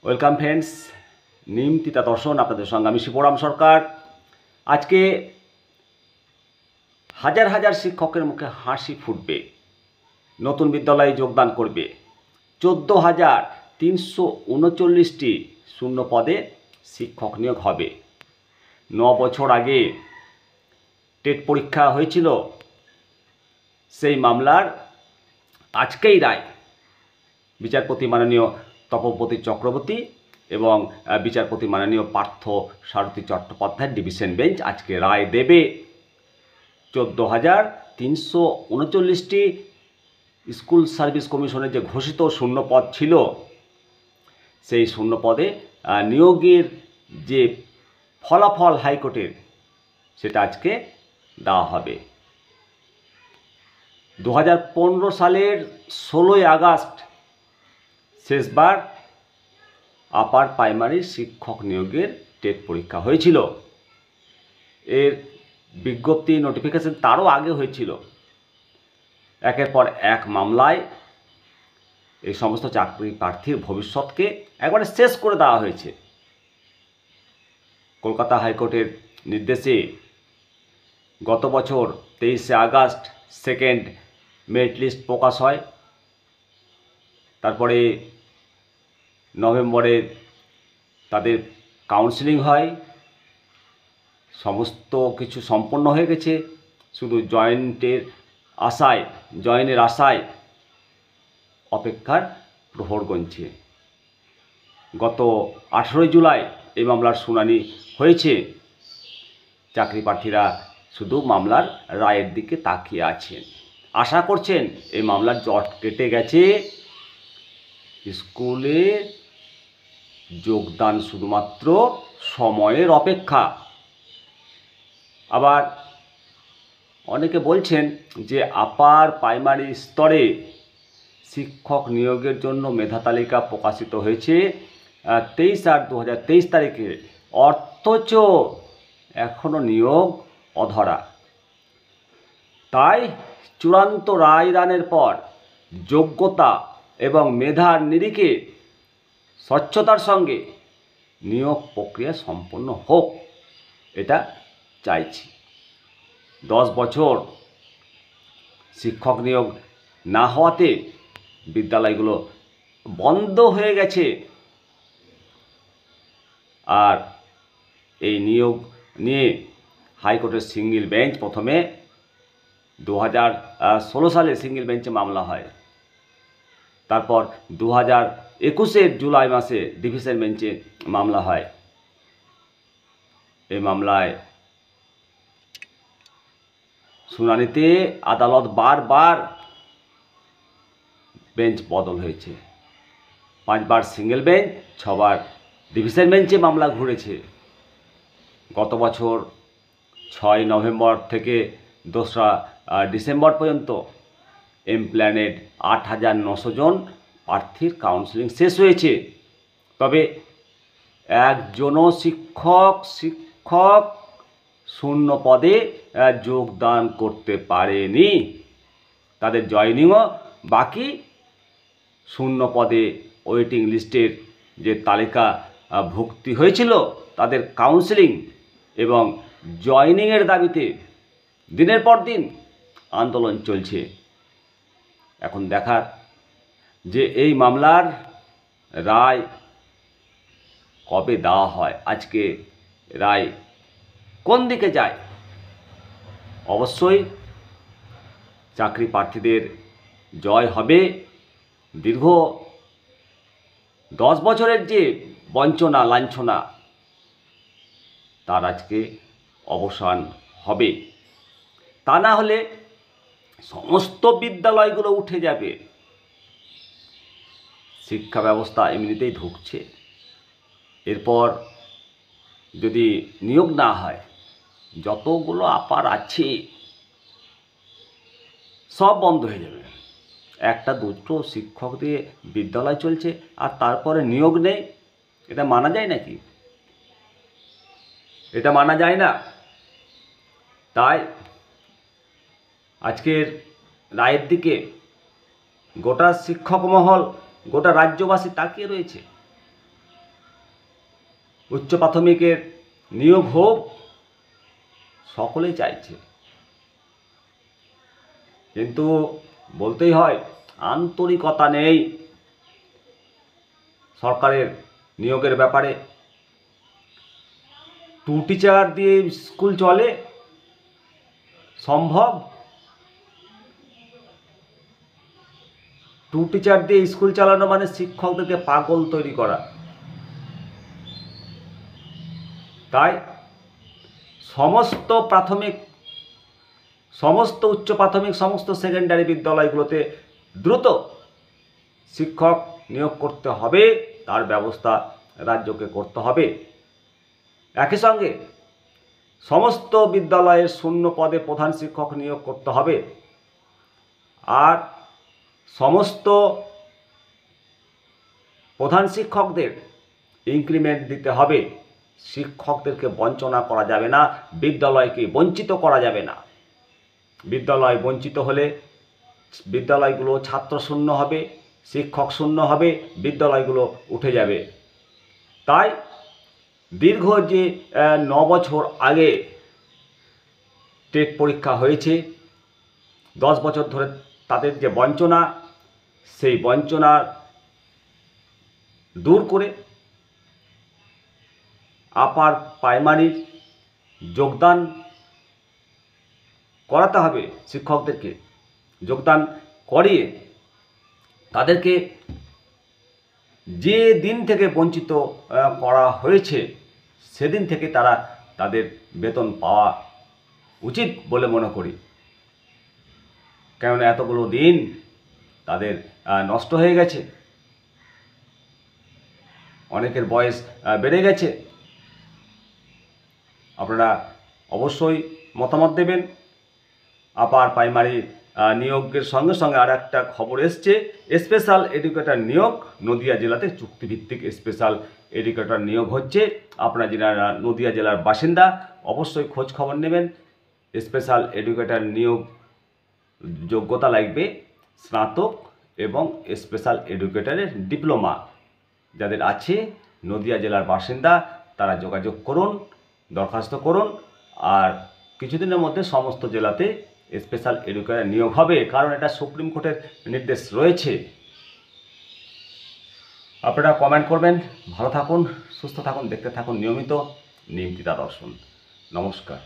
Welcome friends, Nimtita দর্শন আপনাদের সঙ্গে আমি শিবরাম সরকার। আজকে হাজার হাজার শিক্ষকের মুখে হাসি ফুটবে, নতুন বিদ্যালয়ে যোগদান করবে। 14,339টি শূন্য পদে শিক্ষক নিয়োগ হবে। 9 বছর আগে টেট পরীক্ষা হয়েছিল, সেই মামলার আজকেই রায়। বিচারপতি মাননীয় তপব্রতী চক্রবর্তী এবং বিচারপতি মাননীয় পার্থ সারথী চট্টোপাধ্যায়ের ডিভিশন বেঞ্চ আজকে রায় দেবে। 14,339টি স্কুল সার্ভিস কমিশনের যে ঘোষিত শূন্য পদ ছিল, সেই শূন্য পদে নিয়োগের যে ফলাফল হাইকোর্টের, সেটা আজকে দেওয়া হবে। 2015 সালের 16ই আগস্ট শেষবার আপার প্রাইমারি শিক্ষক নিয়োগের টেট পরীক্ষা হয়েছিল। এর বিজ্ঞপ্তি নোটিফিকেশন তারও আগে হয়েছিল। একের পর এক মামলায় এই সমস্ত চাকরি প্রার্থীর ভবিষ্যৎকে একবারে শেষ করে দেওয়া হয়েছে। কলকাতা হাইকোর্টের নির্দেশে গত বছর 23শে আগস্ট সেকেন্ড মেরিট লিস্ট প্রকাশ হয়। তারপরে নভেম্বরে তাদের কাউন্সেলিং হয়। সমস্ত কিছু সম্পন্ন হয়ে গেছে, শুধু জয়েনের আশায় অপেক্ষার প্রহর গুনছে। গত 18 জুলাই এই মামলার শুনানি হয়েছে। চাকরি প্রার্থীরা শুধু মামলার রায়ের দিকে তাকিয়ে আছেন, আশা করছেন এই মামলার জট কেটে গেছে, স্কুলে যোগদান শুধুমাত্র সময়ের অপেক্ষা। আবার অনেকে বলছেন যে আপার প্রাইমারি স্তরে শিক্ষক নিয়োগের জন্য মেধা তালিকা প্রকাশিত হয়েছে 23/8/2023 তারিখে, অথচ এখনও নিয়োগ অধরা। তাই চূড়ান্ত রায়দানের পর যোগ্যতা এবং মেধার নিরিখে স্বচ্ছতার সঙ্গে নিয়োগ প্রক্রিয়া সম্পন্ন হোক, এটা চাইছি। 10 বছর শিক্ষক নিয়োগ না হওয়াতে বিদ্যালয়গুলো বন্ধ হয়ে গেছে। আর এই নিয়োগ নিয়ে হাইকোর্টের সিঙ্গেল বেঞ্চ প্রথমে 2016 সালে সিঙ্গেল বেঞ্চে মামলা হয়। তারপর 2021 জুলাই মাসে ডিভিশন বেঞ্চে মামলা হয়। এই মামলায় শুনানিতে আদালত বারবার বেঞ্চ বদল হয়েছে। 5 বার সিঙ্গেল বেঞ্চ, 6 বার ডিভিশন বেঞ্চে মামলা ঘুরেছে। গত বছর 6 নভেম্বর থেকে 2রা ডিসেম্বর পর্যন্ত এমপ্ল্যানেড 8,900 জন প্রার্থীর কাউন্সেলিং শেষ হয়েছে। তবে একজনও শিক্ষক শূন্য পদে যোগদান করতে পারেনি। তাদের জয়েনিংও বাকি। শূন্য পদে ওয়েটিং লিস্টের যে তালিকা ভুক্তি হয়েছিল, তাদের কাউন্সেলিং এবং জয়েনিংয়ের দাবিতে দিনের পর দিন আন্দোলন চলছে। এখন দেখার যে এই মামলার রায় কবে দেওয়া হয়, আজকে রায় কোন দিকে যায়। অবশ্যই চাকরি প্রার্থীদের জয় হবে। দীর্ঘ 10 বছরের যে বঞ্চনা লাঞ্ছনা, তার আজকে অবসান হবে। তা না হলে সমস্ত বিদ্যালয়গুলো উঠে যাবে। শিক্ষা ব্যবস্থা এমনিতেই ধুঁকছে, এরপর যদি নিয়োগ না হয়, যতগুলো আপার আছে সব বন্ধ হয়ে যাবে। একটা দুটো শিক্ষক দিয়ে বিদ্যালয় চলছে, আর তারপরে নিয়োগ নেই। এটা মানা যায় নাকি? এটা মানা যায় না। তাই আজকের রায়ের দিকে গোটা শিক্ষক মহল, গোটা রাজ্যবাসী তাকিয়ে রয়েছে। উচ্চ প্রাথমিকের নিয়োগ হোক, সকলেই চাইছে। কিন্তু বলতেই হয়, আন্তরিকতা নেই সরকারের নিয়োগের ব্যাপারে। 2 টিচার দিয়ে স্কুল চলে সম্ভব? 2 টিচার দিয়ে স্কুল চালানো মানে শিক্ষকদেরকে পাগল তৈরি করা। তাই সমস্ত প্রাথমিক, সমস্ত উচ্চ প্রাথমিক, সমস্ত সেকেন্ডারি বিদ্যালয়গুলোতে দ্রুত শিক্ষক নিয়োগ করতে হবে, তার ব্যবস্থা রাজ্যকে করতে হবে। একই সঙ্গে সমস্ত বিদ্যালয়ের শূন্য পদে প্রধান শিক্ষক নিয়োগ করতে হবে। আর সমস্ত প্রধান শিক্ষকদের ইনক্রিমেন্ট দিতে হবে। শিক্ষকদেরকে বঞ্চনা করা যাবে না, বিদ্যালয়কে বঞ্চিত করা যাবে না। বিদ্যালয় বঞ্চিত হলে বিদ্যালয়গুলো ছাত্র শূন্য হবে, শিক্ষক শূন্য হবে, বিদ্যালয়গুলো উঠে যাবে। তাই দীর্ঘ যে 9 বছর আগে টেট পরীক্ষা হয়েছে, 10 বছর ধরে তাদের যে বঞ্চনা, সেই বঞ্চনা দূর করে আপার প্রাইমারির যোগদান করাতে হবে। শিক্ষকদেরকে যোগদান করিয়ে তাদেরকে যে দিন থেকে বঞ্চিত করা হয়েছে, সেদিন থেকে তারা তাদের বেতন পাওয়া উচিত বলে মনে করি। কেননা এতগুলো দিন তাদের নষ্ট হয়ে গেছে, অনেকের বয়স বেড়ে গেছে। আপনারা অবশ্যই মতামত দেবেন। আপার প্রাইমারি নিয়োগের সঙ্গে সঙ্গে আর একটা খবর এসছে, স্পেশাল এডুকেটর নিয়োগ নদিয়া জেলাতে চুক্তিভিত্তিক স্পেশাল এডুকেটর নিয়োগ হচ্ছে। আপনারা যারা নদিয়া জেলার বাসিন্দা অবশ্যই খোঁজ খবর নেবেন। স্পেশাল এডুকেটর নিয়োগ যোগ্যতা লাগবে স্নাতক এবং স্পেশাল এডুকেটরের ডিপ্লোমা। যাদের আছে নদিয়া জেলার বাসিন্দা তারা যোগাযোগ করুন, দরখাস্ত করুন। আর কিছুদিনের মধ্যে সমস্ত জেলাতে স্পেশাল এডুকেটর নিয়োগ হবে, কারণ এটা সুপ্রিম কোর্টের নির্দেশ রয়েছে। আপনারা কমেন্ট করবেন। ভালো থাকুন, সুস্থ থাকুন, দেখতে থাকুন নিয়মিত নিমতিতা দর্শন। নমস্কার।